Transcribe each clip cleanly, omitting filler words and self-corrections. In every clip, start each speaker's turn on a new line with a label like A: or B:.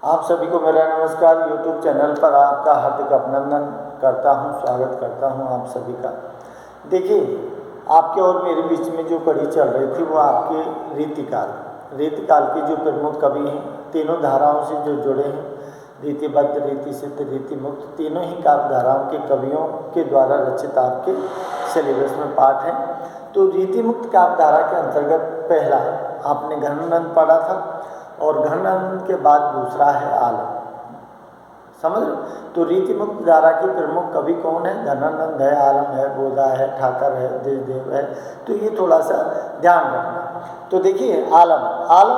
A: आप सभी को मेरा नमस्कार। YouTube चैनल पर आपका हार्दिक अभिनंदन करता हूं, स्वागत करता हूं आप सभी का। देखिए, आपके और मेरे बीच में जो कड़ी चल रही थी वो आपके रीतिकाल के जो प्रमुख कवि हैं, तीनों धाराओं से जो जुड़े हैं, रीतिबद्ध, रीति सिद्ध, रीति मुक्त, तीनों ही काव्य धाराओं के कवियों के द्वारा रचित आपके सिलेबस में पाठ है। तो रीति मुक्त काव्य धारा के अंतर्गत पहला आपने घनानंद पढ़ा था और घनानंद के बाद दूसरा है आलम। समझ लो। तो रीति मुक्त धारा के प्रमुख कवि कौन है? घनानंद है, आलम है, गोदा है, ठाकर है, देशदेव है। तो ये थोड़ा सा ध्यान रखना। तो देखिए, आलम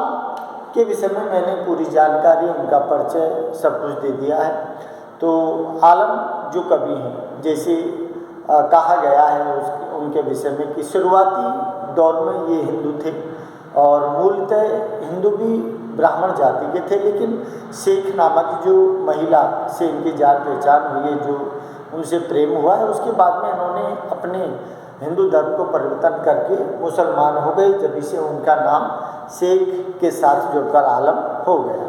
A: के विषय में मैंने पूरी जानकारी, उनका परिचय सब कुछ दे दिया है। तो आलम जो कवि हैं, जैसे कहा गया है उनके विषय में कि शुरुआती दौर में ये हिंदू थे और मूलतः हिंदू भी ब्राह्मण जाति के थे, लेकिन शेख नामक जो महिला से इनकी जान पहचान हुई है, जो उनसे प्रेम हुआ है, उसके बाद में इन्होंने अपने हिंदू धर्म को परिवर्तन करके मुसलमान हो गए, जब इसे उनका नाम शेख के साथ जुड़कर आलम हो गया।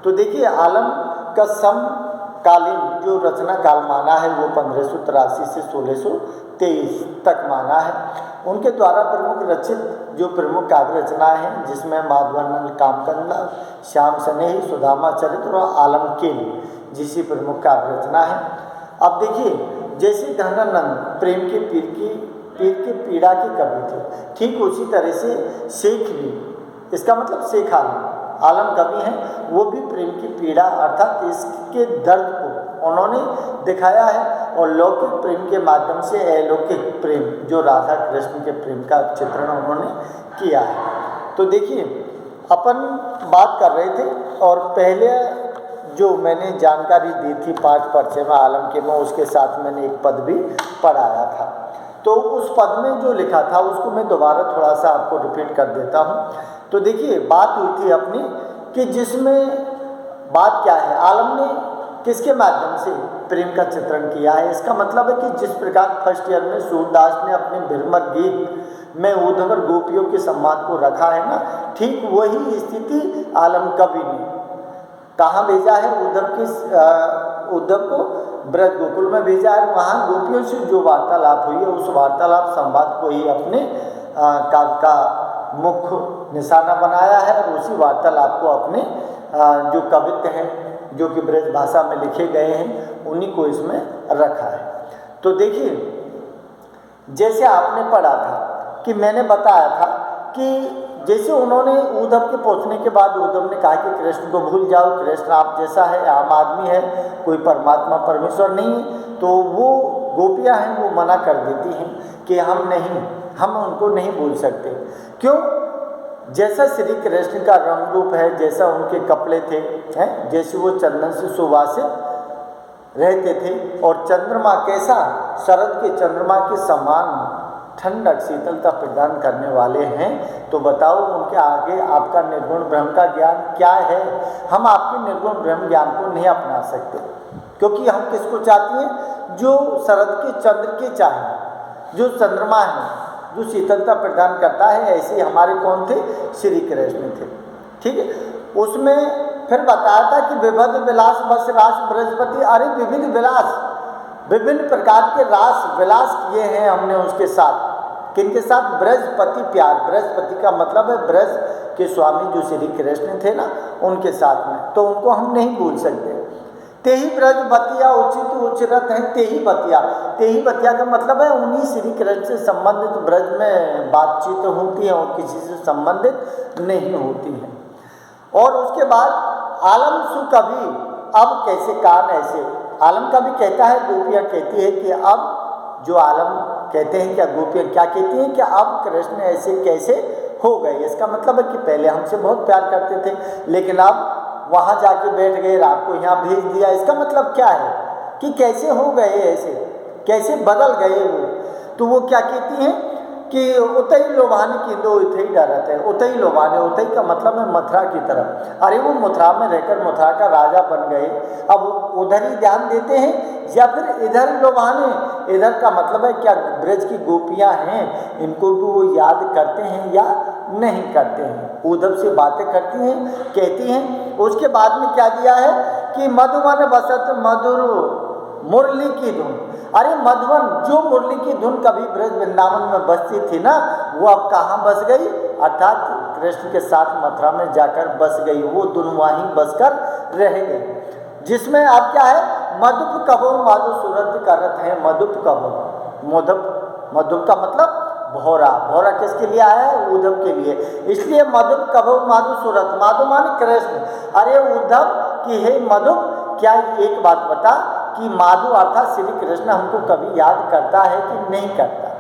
A: तो देखिए, आलम का समकालीन जो रचना काल माना है वो 1583 से 1623 तक माना है। उनके द्वारा प्रमुख रचित जो प्रमुख काव्य रचनाएं हैं, जिसमें माधवानंद कामकंदा, श्याम सनेही, सुदामा चरित्र और आलम केली जिसी प्रमुख काव्य रचना है। अब देखिए, जैसे घनानंद प्रेम के पीर की पीड़ा के कवि थे, ठीक उसी तरह से शेख भी, इसका मतलब शेख आलम कवि हैं, वो भी प्रेम की पीड़ा अर्थात इसके दर्द को उन्होंने दिखाया है और लौकिक प्रेम के माध्यम से अलौकिक प्रेम, जो राधा कृष्ण के प्रेम का चित्रण उन्होंने किया है। तो देखिए, अपन बात कर रहे थे और पहले जो मैंने जानकारी दी थी पाठ परिचय में आलम के में, उसके साथ मैंने एक पद भी पढ़ाया था। तो उस पद में जो लिखा था उसको मैं दोबारा थोड़ा सा आपको रिपीट कर देता हूँ। तो देखिए, बात हुई थी अपनी कि जिसमें बात क्या है, आलम ने किसके माध्यम से प्रेम का चित्रण किया है। इसका मतलब है कि जिस प्रकार फर्स्ट ईयर में सूरदास ने अपने भ्रमर गीत में उद्धव गोपियों के सम्मान को रखा है ना, ठीक वही स्थिति आलम कवि ने कहाँ भेजा है? उद्धव को ब्रज गोकुल में भेजा है। वहाँ गोपियों से जो वार्तालाप हुई है, उस वार्तालाप संवाद को ही अपने काव्य का मुख्य निशाना बनाया है और उसी वार्तालाप को अपने जो कवित्व हैं, जो कि ब्रज भाषा में लिखे गए हैं, उन्हीं को इसमें रखा है। तो देखिए, जैसे आपने पढ़ा था कि मैंने बताया था कि जैसे उन्होंने उद्धव के पहुंचने के बाद उद्धव ने कहा कि कृष्ण को भूल जाओ, कृष्ण आप जैसा है, आम आदमी है, कोई परमात्मा परमेश्वर नहीं है। तो वो गोपियां हैं, वो मना कर देती हैं कि हम उनको नहीं भूल सकते। क्यों? जैसा श्री कृष्ण का रंग रूप है, जैसा उनके कपड़े थे, हैं, जैसे वो चंदन से सुवासित रहते थे, और चंद्रमा कैसा, शरद के चंद्रमा के समान ठंडक शीतलता प्रदान करने वाले हैं। तो बताओ, उनके आगे आपका निर्गुण ब्रह्म का ज्ञान क्या है? हम आपके निर्गुण ब्रह्म ज्ञान को नहीं अपना सकते, क्योंकि हम किसको चाहते हैं? जो शरद के चंद्र के चाहे, जो चंद्रमा है, जो शीतलता प्रदान करता है। ऐसे हमारे कौन थे? श्री कृष्ण थे। ठीक है। उसमें फिर बताया था कि विविध विलास बस रास बृहस्पति, अरे विविध विलास, विभिन्न प्रकार के रास विलास किए हैं हमने उसके साथ। किनके साथ? ब्रजपति प्यार। ब्रजपति का मतलब है ब्रज के स्वामी जो श्री कृष्ण थे ना, उनके साथ में। तो उनको हम नहीं भूल सकते। तेही ब्रज बतिया उचित उचरत है, तेही बतिया का मतलब है उन्हीं श्री कृष्ण से संबंधित ब्रज में बातचीत होती है और किसी से संबंधित नहीं होती है। और उसके बाद आलम सुकवि, अब कैसे कान ऐसे, आलम कवि कहता है, गोपियाँ कहती है कि अब जो आलम कहते हैं, क्या गोपियाँ क्या कहती हैं कि अब कृष्ण ऐसे कैसे हो गए। इसका मतलब है कि पहले हमसे बहुत प्यार करते थे, लेकिन अब वहाँ जाके बैठ गए, रात को यहाँ भेज दिया। इसका मतलब क्या है कि कैसे हो गए ऐसे, कैसे बदल गए वो। तो वो क्या कहती हैं कि उतई लोभाने की दो उतई डरत है। उतई लोभाने, उतई का मतलब है मथुरा की तरफ। अरे वो मथुरा में रहकर मथुरा का राजा बन गए, अब उधर ही ध्यान देते हैं या फिर इधर लोभाने। इधर का मतलब है क्या ब्रज की गोपियां हैं, इनको भी वो याद करते हैं या नहीं करते हैं। उद्धव से बातें करती हैं, कहती हैं उसके बाद में क्या दिया है कि मधुवन बसत मधुर मुरली की धुन। अरे मधुवन, जो मुरली की धुन कभी ब्रज वृंदावन में बजती थी ना, वो अब कहाँ बस गई, अर्थात कृष्ण के साथ मथुरा में जाकर बस गई, वो धुन वहीं बसकर रह गई, जिसमें अब क्या है, मधुप कबो माधु सूरत करत है, मधुप कबो, मधुप का मतलब भौरा, भौरा किसके लिए आया है, उद्धव के लिए, इसलिए मधुप कबो माधु सूरत, माधु माने कृष्ण। अरे उद्धव कि हे मधुप, क्या एक बात बता कि माधु अर्थात श्री कृष्ण हमको कभी याद करता है कि नहीं करता,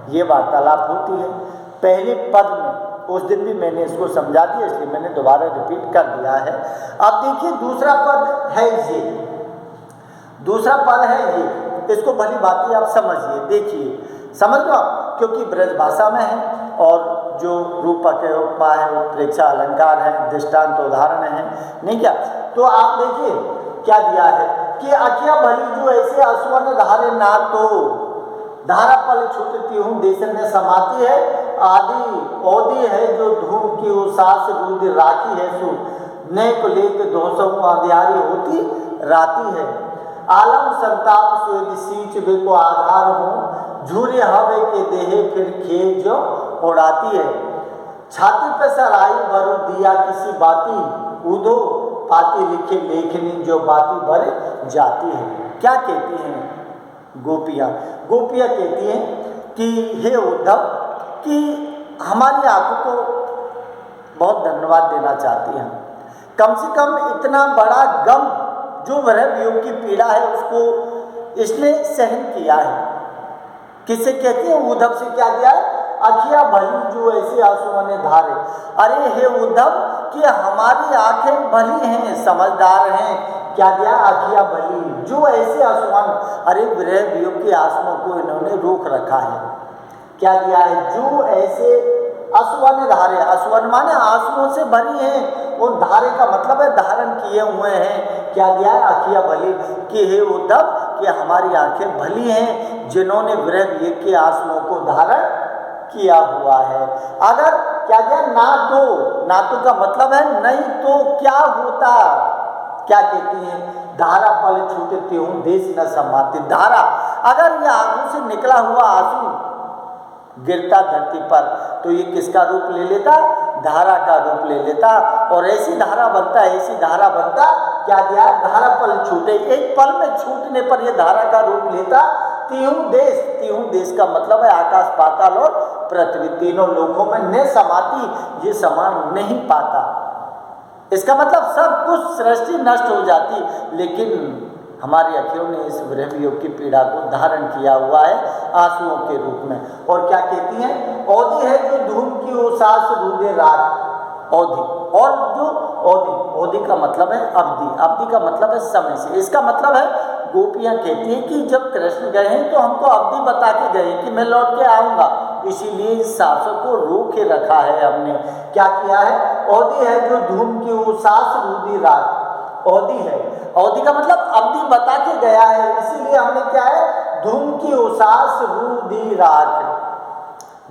A: ये वार्तालाप होती है पहले पद में। उस दिन भी मैंने इसको समझा दिया, इसलिए मैंने दोबारा रिपीट कर दिया है। अब देखिए दूसरा पद है ये, दूसरा पद है ये, इसको भली बातें आप समझिए, देखिए समझ लो आप, क्योंकि ब्रज भाषा में है और जो रूपक है, उपमा है, उत्प्रेक्षा अलंकार है, दृष्टांत उदाहरण है, नहीं क्या। तो आप देखिए क्या दिया है कि अखिया भली जो ऐसे असुवन धारे ना तो धारा पल छूटती हूँ देशन में समाती है, आदि औदी है जो धूम की उसास रूद राखी है सु नेक लेक दोसों अंधियारी होती राती है, आलम संताप स्वेद सींच वे को आधार हूँ, झूरे हवे के देहे फिर खेत जो उड़ाती है, छाती पे सराई बरु दिया किसी बाती, उदो पाती लिखे लेखनी जो बाती भर जाती है। क्या कहती हैं गोपियाँ, गोपियाँ कहती हैं कि हे उद्धव, कि हमारी आंखों को बहुत धन्यवाद देना चाहती हैं, कम से कम इतना बड़ा गम जो वह वियोग की पीड़ा है उसको इसने सहन किया है। किससे कहती है, उद्धव से क्या दिया है, अखिया भली जो ऐसे आंसुओं धारे। अरे हे उद्धव कि हमारी आंखें भली हैं, समझदार हैं, क्या दिया, अखिया भली जो ऐसे आंसुओं, अरे विरह वियोग के आंसुओं को इन्होंने रोक रखा है। क्या दिया है, जो ऐसे आंसुओं धारे, आंसुओं माने आंसुओं से भरी हैं, उन धारे का मतलब है धारण किए हुए हैं। क्या दिया है, अखिया भली, कि हे उद्धव कि हमारी आंखें भली हैं जिन्होंने विरह वियोग के आंसुओं को धारण किया हुआ है। अगर क्या दिया, ना तो का मतलब है नहीं तो क्या होता, क्या कहती हैं, धारा पल छूटती हूँ देश न समाती। धारा, अगर ये आंखों से निकला हुआ आंसू गिरता धरती पर तो ये किसका रूप ले लेता, धारा का रूप ले लेता, और ऐसी धारा बनता, ऐसी धारा बनता, क्या दिया, धारा पल छूटे, एक पल में छूटने पर यह धारा का रूप लेता। तीहूं देश का मतलब है आकाश पाताल और पृथ्वी, तीनों लोकों में न समाती, ये समान नहीं पाता। इसका मतलब सब कुछ सृष्टि नष्ट हो जाती, लेकिन हमारी अखियों ने इस विरह वियोग की पीड़ा को धारण किया हुआ है आंसुओं के रूप में। और क्या कहती हैं, औधी है जो धूम की उसास रूदे रात, औधी, और जो औधी का मतलब है अवधि, अवधि का मतलब है समय से। इसका मतलब है गोपियाँ कहती हैं कि जब कृष्ण गए हैं तो हमको अवधि बता के गए कि मैं लौट के आऊँगा, इसीलिए इस सांसों को रोक के रखा है हमने। क्या किया है, औधी है जो धूम की उसास रूदी रात, औधी है, औधी का मतलब अवधि बता के गया है, इसीलिए हमने क्या है, धूम की उसास रूदी रात,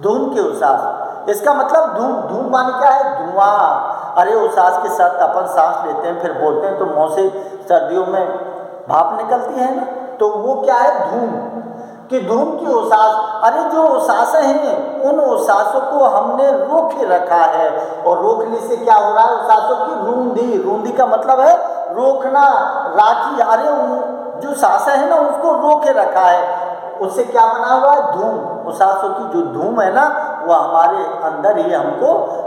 A: धूम की उसास, इसका मतलब धूम माने क्या है, धुआं। अरे उसास के साथ अपन सांस लेते हैं फिर बोलते हैं तो मुँह से सर्दियों में भाप निकलती है ना, तो वो क्या है, धूम, कि धूम की उसास। अरे जो उसासें हैं उन उसासों को हमने रोक रखा है, और रोकने से क्या हो रहा है, उसासों की रूंधी, रूंधी का मतलब है रोकना, राखी। अरे जो सांसें हैं ना उसको रोक रखा है, उससे क्या बना हुआ है, धूम, उसासों की जो धूम है ना वो हमारे अंदर ही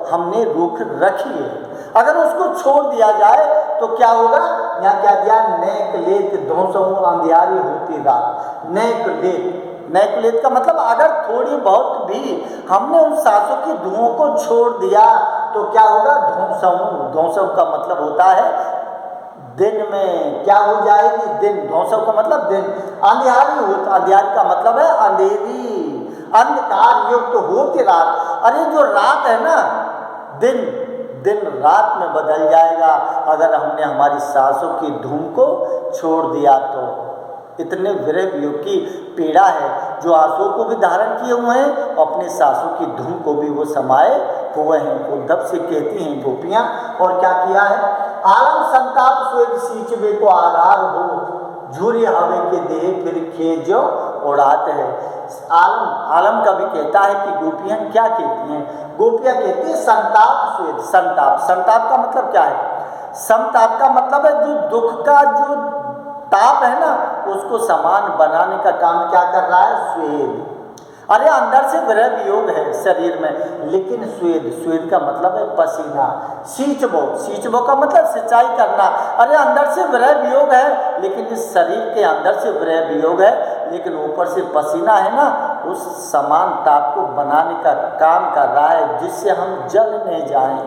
A: हमने रोक रखी है। अगर उसको छोड़ दिया जाए तो क्या होगा, यहाँ क्या दिया, नेक लेत धोसों अंधियारी होती रात, नेक लेत का मतलब अगर थोड़ी बहुत भी हमने उन सांसों की धुओं को छोड़ दिया तो क्या होगा, धोसों का मतलब होता है दिन में क्या हो जाएगी, दिन, धोसों का मतलब दिन, अंधियारी होता, अंधियारी का मतलब है अंधेरी, अंधकार युक्त होती रात। अरे जो रात है ना, दिन रात में बदल जाएगा अगर हमने हमारी सांसों की धूम को छोड़ दिया तो। इतने विरह वियोग की पीड़ा है, जो आंसुओं को भी धारण किए हुए हैं, अपने सांसों की धूम को भी वो समाये हुए हैं, उद्धव से कहती हैं गोपियाँ। और क्या किया है, आलम संताप स्वेद सींचबे को आधार हो, झूरी हवे के देह फिर खेत जो उड़ाते हैं। आलम कभी कहता है कि गोपियां क्या कहती हैं? गोपियां कहती है संताप स्वेद। संताप का मतलब क्या है? संताप का मतलब है जो दुख का जो ताप है ना, उसको समान बनाने का काम क्या कर रहा है? स्वेद। अरे अंदर से विरह वियोग है शरीर में, लेकिन स्वेद का मतलब है पसीना। सींचबो का मतलब सिंचाई करना। अरे अंदर से विरह वियोग है, लेकिन इस शरीर के अंदर से विरह वियोग है, लेकिन ऊपर से पसीना है ना, उस समान ताप को बनाने का काम कर रहा है, जिससे हम जल नहीं जाएं।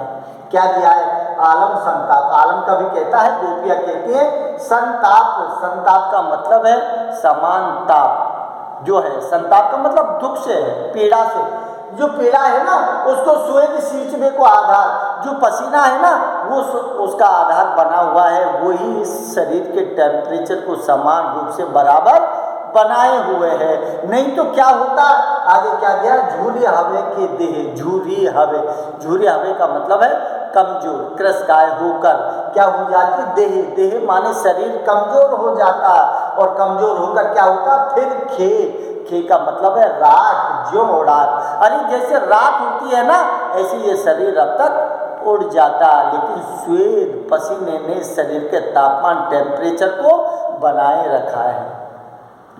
A: क्या दिया है? आलम संताप। आलम कभी कहता है, गोपियां कहती है संताप का मतलब है समान ताप जो है। संताप का मतलब दुख से है, पीड़ा से। जो पीड़ा है ना, उसको स्वेद सींचबे को आधार, जो पसीना है ना, वो उसका आधार बना हुआ है। वही इस शरीर के टेम्परेचर को समान रूप से बराबर बनाए हुए हैं। नहीं तो क्या होता? आगे क्या दिया? झूरी हवे के देह। झूरी हवे का मतलब है कमजोर, क्रसकाय होकर क्या हो जाती? देह माने शरीर कमजोर हो जाता, और कमजोर होकर क्या होता? फिर खे का मतलब है राख, जो उड़ात। अरे जैसे राख उड़ती है ना, ऐसे ये शरीर अब तक उड़ जाता, लेकिन स्वेद पसीने ने शरीर के तापमान टेम्परेचर को बनाए रखा है।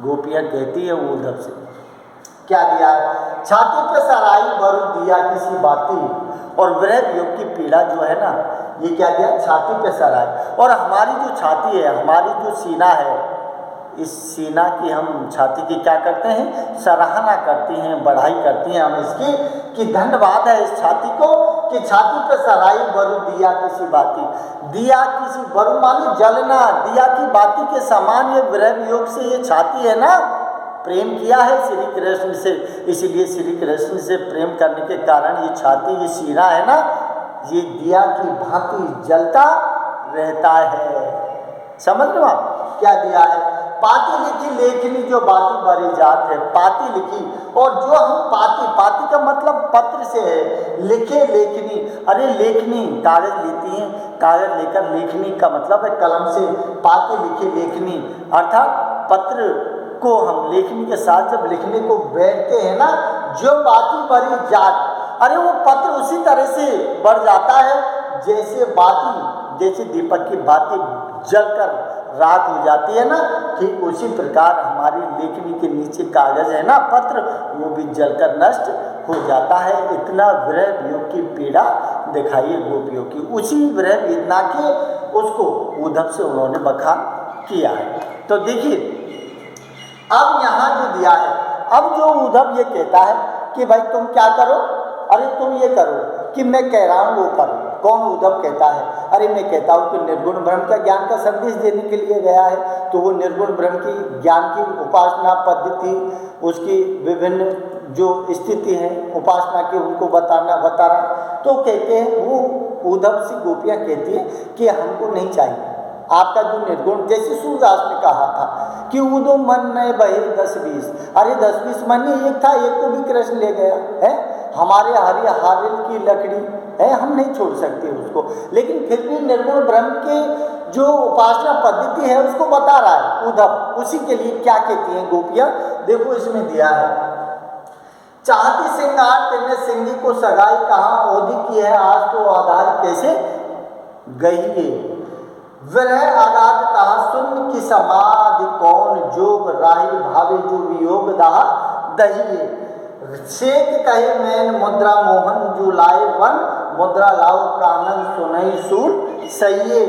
A: गोपियां कहती है उद्धव से क्या दिया है? छाती पे सराई बरु दिया किसी बाती, और विरह वियोग की पीड़ा जो है ना, ये क्या दिया? छाती पे सराय। और हमारी जो छाती है, हमारी जो सीना है, इस सीना की हम छाती की क्या करते हैं? सराहना करते हैं, बढ़ाई करते हैं हम इसकी, कि धन्यवाद है इस छाती को कि छाती पे सराई बरु दिया किसी बाती। दिया किसी बरु माने जलना, दिया की बाती के समान ये विरह वियोग से ये छाती है ना, प्रेम किया है श्री कृष्ण से, इसीलिए श्री कृष्ण से प्रेम करने के कारण ये छाती, ये सीना है ना, ये दिया की भांति जलता रहता है। समझ लो आप क्या दिया है? पाती लिखी लेखनी जो बाती बरी जात है। पाती लिखी, और जो हम पाती का मतलब पत्र से है, लिखे लेखनी। अरे लेखनी कागज लेती हैं, कागज लेकर लेखनी का मतलब है कलम से। पाती लिखी लेखनी अर्थात पत्र को हम लेखनी के साथ जब लिखने को बैठते हैं ना, जो बाती बरी जात, अरे वो पत्र उसी तरह से बढ़ जाता है जैसे बाती, जैसे दीपक की बाती जलकर राख हो जाती है ना, ठीक उसी प्रकार हमारी लेखनी के नीचे कागज है ना, पत्र, वो भी जलकर नष्ट हो जाता है। इतना विरह वियोग की पीड़ा दिखाइए गोपियों की। उसी विरह वेदना के उसको उद्धव से उन्होंने बखान किया है। तो देखिए अब यहाँ जो दिया है, अब जो उद्धव ये कहता है कि भाई तुम क्या करो, अरे तुम ये करो कि मैं कह रहा हूँ वो करो। कौन उद्धव कहता है? अरे मैं कहता हूँ कि निर्गुण ब्रह्म का ज्ञान का संदेश देने के लिए गया है, तो वो निर्गुण ब्रह्म की ज्ञान की उपासना पद्धति, उसकी विभिन्न जो स्थिति है उपासना की, उनको बता रहा। तो कहते हैं वो उद्धव से गोपियाँ कहती है कि हमको नहीं चाहिए आपका जो निर्गुण, जैसे सूरदास ने कहा था कि उदो मन नए बहे 10-20। अरे 10-20 मन नहीं, एक था, एक को भी कृष्ण ले गया है। हमारे हारिल की लकड़ी है, हम नहीं छोड़ सकते उसको, लेकिन फिर भी निर्गुण ब्रह्म के जो उपासना पद्धति है उसको बता रहा है उद्धव। उसी के लिए क्या कहती हैं गोपियाँ, देखो इसमें दिया है। चाहती सिंगार तेने सिंगी को सगाई, कहाँ ओधी की है आज तो आधार कैसे गई। विरह आगाध कहा सुन की समाधि, कौन जोग राही भावे जो वियोग दाह दहिए। शेख कहे मैन मुद्रा मोहन जो लाए वन, मुद्रा लाओ कानन सुनई सूर सहिए।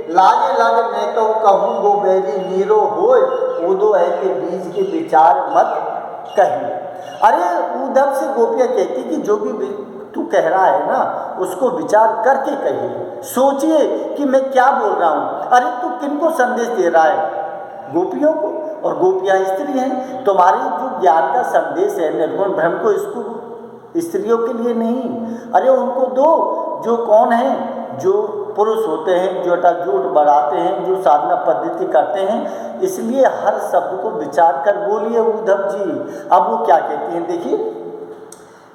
A: लागे लग मैं तो कहूँ गो बेरी नीरो होए, उदो है के बीज के विचार मत कही। अरे उद्धव से गोपियाँ कहती कि जो भी तू कह रहा है ना, उसको विचार करके कहिए, सोचिए कि मैं क्या बोल रहा हूँ। अरे तू किनको संदेश दे रहा है? गोपियों को, और गोपियाँ स्त्री हैं। तुम्हारी जो ज्ञान का संदेश है निर्गुण ब्रह्म को, इसको स्त्रियों के लिए नहीं, अरे उनको दो जो कौन है, जो पुरुष होते हैं, जो झूठ बढ़ाते हैं, जो साधना पद्धति करते हैं। इसलिए हर शब्द को विचार कर बोलिए उद्धव जी। अब वो क्या कहती हैं देखिए,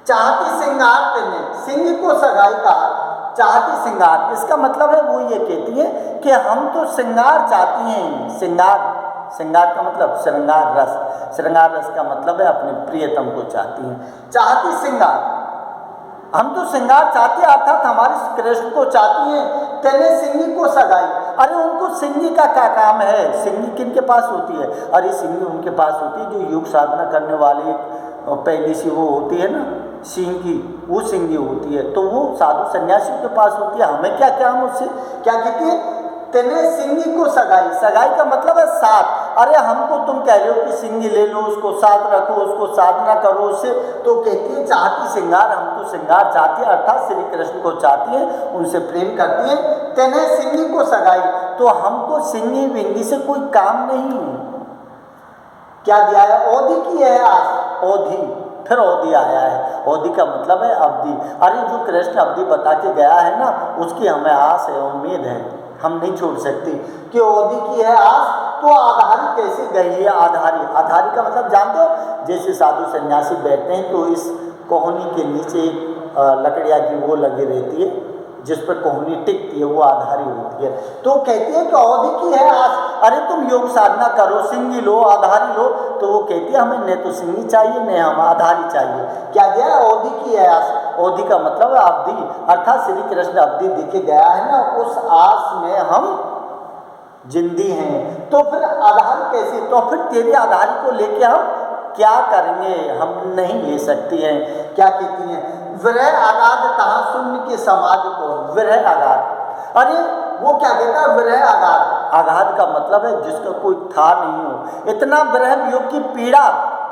A: चाहती सिंगार तेने सिंह को सगाई कहा, चाहती श्रृंगार, इसका मतलब है वो ये कहती है कि हम तो श्रृंगार चाहती हैं। श्रृंगार का मतलब श्रृंगार रस, श्रृंगार रस का मतलब है अपने प्रियतम को चाहती हैं। चाहती श्रृंगार, हम तो श्रृंगार चाहते अर्थात हमारे कृष्ण को चाहती हैं। तेने सिंगी को सगाई, अरे उनको सिंगी का क्या काम है? सिंगी किन के पास होती है? अरे सिंगी उनके पास होती है जो योग साधना करने वाले पहली सी वो होती है ना सिंगी, वो सिंगी होती है, तो वो साधु सन्यासियों के पास होती है। हमें क्या काम उससे? क्या कहती है? तेने सिंगी को सगाई, सगाई का मतलब है साथ। अरे हमको तुम कह रहे हो कि सिंगी ले लो, उसको साथ रखो, उसको साधना करो उससे, तो कहती है चाहती श्रृंगार, हम तो श्रृंगार चाहती है अर्थात श्री कृष्ण को चाहती है, उनसे प्रेम करती है। तेने सिंगी को सगाई, तो हमको सिंगी विंगी से कोई काम नहीं है। क्या दिया है? ओधी की है आस, ओधी, फिर ओधी आया है। ओधी का मतलब है अवधि। अरे जो कृष्ण अवधि बता के गया है ना, उसकी हमें आस है, उम्मीद है, हम नहीं छोड़ सकती कि ओधी की है आस। तो आधारी कैसे गई है? आधारी, आधारी का मतलब जानते हो? जैसे साधु सन्यासी बैठते हैं तो इस कोहनी के नीचे लकड़ियाँ की वो लगी रहती है जिस पर कोहनी टिकती है, वो आधारी होती है। तो कहती है कि औधी की है आस, अरे तुम योग साधना करो, सिंगी लो, आधारी लो, तो वो कहती है हमें न तो सिंगी चाहिए न हम आधारी चाहिए। क्या दिया है? औधी की है आस। औधी का मतलब है अवधि, अर्थात श्री कृष्ण अवधि दिखे गया है ना, उस आस में हम जिंदी हैं। तो फिर आधार कैसे? तो फिर तेरे आधार को लेके हम क्या करेंगे? हम नहीं ले सकती हैं। क्या कहती हैं? विरह आगाध तहाँ शून्य की समाधि को, विरह आगाध, अरे वो क्या कहता है? विरह आगाध, आगाध का मतलब है जिसका कोई था नहीं हो। इतना विरह वियोग की पीड़ा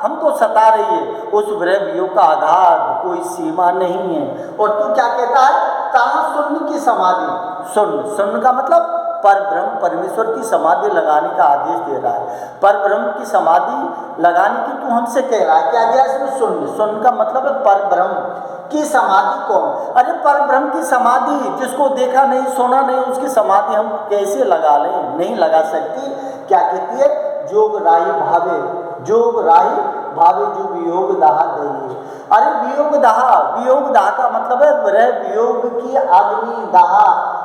A: हमको सता रही है, उस विरह वियोग का आगाध कोई सीमा नहीं है। और तू क्या कहता है? तहाँ शून्य की समाधि, शून्य, शून्य का मतलब पर ब्रह्म परमेश्वर की समाधि लगाने का आदेश दे रहा है। पर ब्रह्म की समाधि लगाने की तू हमसे कह रहा है। क्या दिया इसमें? शून्य, शून्य का मतलब है पर ब्रह्म की समाधि कौन? अरे पर ब्रह्म की समाधि, जिसको देखा नहीं सुना नहीं, उसकी समाधि हम कैसे लगा लें? नहीं लगा सकती। क्या कहती है? जोग राही भावे, जोग राही भावे जो वियोग दाह दही। अरे वियोग दाह, वियोग दाह का मतलब है विरह वियोग की अग्नि, दाह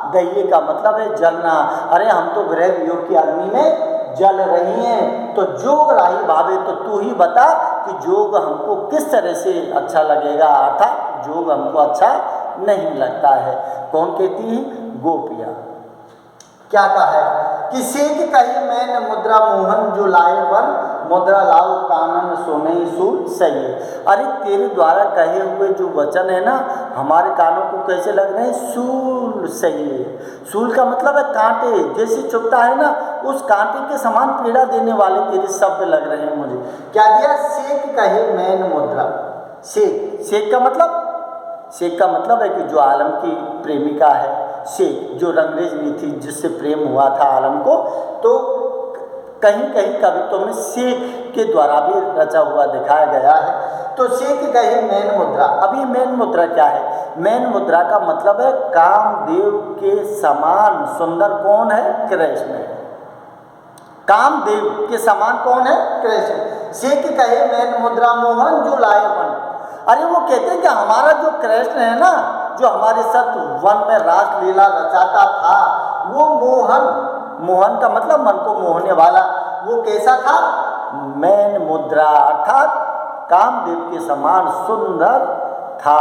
A: दहिए का मतलब है जलना। अरे हम तो विरह वियोग की अग्नि में जल रही हैं। तो जोग राही भावे, तो तू ही बता कि जोग हमको किस तरह से अच्छा लगेगा, अर्थात जोग हमको अच्छा नहीं लगता है। कौन कहती है? गोपियाँ। क्या कहा है कि सेक कही मैंने मुद्रा मोहन जो लाए वन, मुद्रा लाओ कानन सोने सूल सही। अरे तेरे द्वारा कहे हुए जो वचन है ना, हमारे कानों को कैसे लग रहे हैं? सूल सही है। सूल का मतलब है कांटे, जैसे चुभता है ना, उस कांटे के समान पीड़ा देने वाले तेरे शब्द लग रहे हैं मुझे। क्या दिया? सेक कहे मैन मुद्रा, सेक, सेक का मतलब, शेख का मतलब है कि जो आलम की प्रेमिका है, शेख जो रंगरेज नहीं थी, जिससे प्रेम हुआ था आलम को, तो कहीं कहीं कवित्वों में शेख के द्वारा भी रचा हुआ दिखाया गया है। तो शेख कहे मैन मुद्रा। अब ये मैन मुद्रा क्या है? मैन मुद्रा का मतलब है कामदेव के समान सुंदर कौन है? कृष्ण है। कामदेव के समान कौन है? कृष्ण। शेख कहे मैन मुद्रा मोहन जो लाए वन। अरे वो कहते हैं कि हमारा जो कृष्ण है ना, जो हमारे साथ वन में रास लीला रचाता था, वो मोहन, मोहन का मतलब मन को मोहने वाला, वो कैसा था? मैन मुद्रा, अर्थात कामदेव के समान सुंदर था,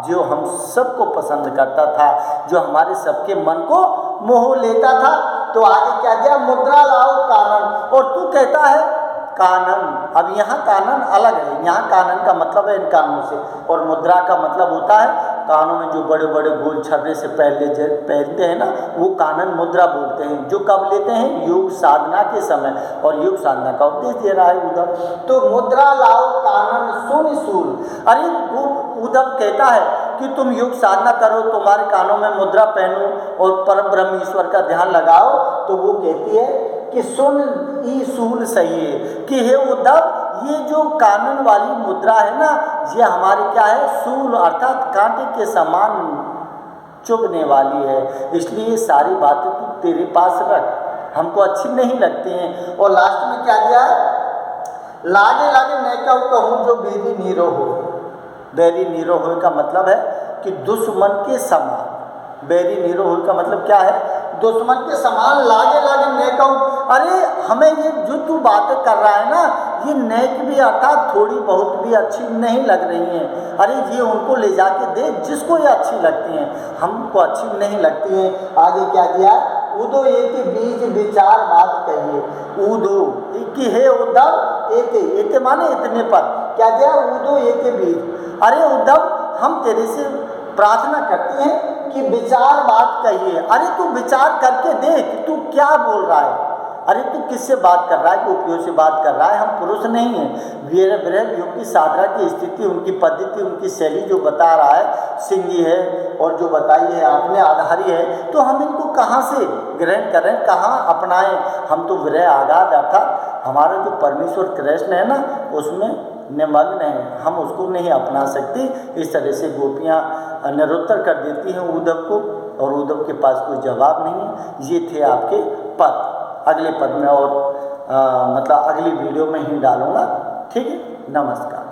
A: जो हम सबको पसंद करता था, जो हमारे सबके मन को मोह लेता था। तो आगे क्या दिया? मुद्रा लाओ कानन। और तू कहता है कानन। अब यहाँ कानन अलग है, यहाँ कानन का मतलब है इन कानों से, और मुद्रा का मतलब होता है कानों में जो बड़े बड़े गोल छर्रे से पहनते हैं ना, वो कानन मुद्रा बोलते हैं, जो कब लेते हैं? योग साधना के समय, और योग साधना का उपदेश दे रहा है उद्धव। तो मुद्रा लाओ कानन सुन सूल। अरे वो उद्धव कहता है कि तुम योग साधना करो, तुम्हारे कानों में मुद्रा पहनो और परम ब्रह्म ईश्वर का ध्यान लगाओ। तो वो कहती है कि सुन ई सूल सही है, कि हे उद्धव ये जो कानन वाली मुद्रा है ना, ये हमारी क्या है? सूल, अर्थात कांटे के समान चुभने वाली है। इसलिए सारी बातें तू तेरे पास रख, हमको अच्छी नहीं लगती हैं। और लास्ट में क्या दिया है? लागे लागे मैं क्या कहूँ जो बेरी नीरो हो। बेरी नीरो हो का मतलब है कि दुश्मन के समान, बैरी निरोह का मतलब क्या है? दुश्मन के समान लागे लागे नेक। अरे हमें ये जो तू बातें कर रहा है ना, ये नेक भी अर्थात थोड़ी बहुत भी अच्छी नहीं लग रही हैं। अरे ये उनको ले जाके दे जिसको ये अच्छी लगती हैं, हमको अच्छी नहीं लगती हैं। आगे क्या दिया? उदो एते बीज विचार बात कहिए। उदो कि हे उद्धव, एते एते माने इतने पर, क्या दिया? उदो एते बीज। अरे उद्धव, हम तेरे से प्रार्थना करते हैं कि विचार बात कहिए। अरे तू विचार करके देख, तू क्या बोल रहा है? अरे तू किससे बात कर रहा है? गोपियों से बात कर रहा है। हम पुरुष नहीं हैं। वीर ब्रह्म योग की साधना की स्थिति, उनकी पद्धति, उनकी शैली जो बता रहा है, सिंगी है और जो बताई है आपने आधारी है, तो हम इनको कहाँ से ग्रहण करें, कहाँ अपनाएं? हम तो विरह आगाध अर्थात हमारा जो परमेश्वर कृष्ण है ना, उसमें निमग्न है, हम उसको नहीं अपना सकते। इस तरह से गोपियाँ निरुत्तर कर देती हैं उद्धव को, और उद्धव के पास कोई जवाब नहीं है। ये थे आपके पद। अगले पद में और मतलब अगली वीडियो में ही डालूँगा। ठीक है, नमस्कार।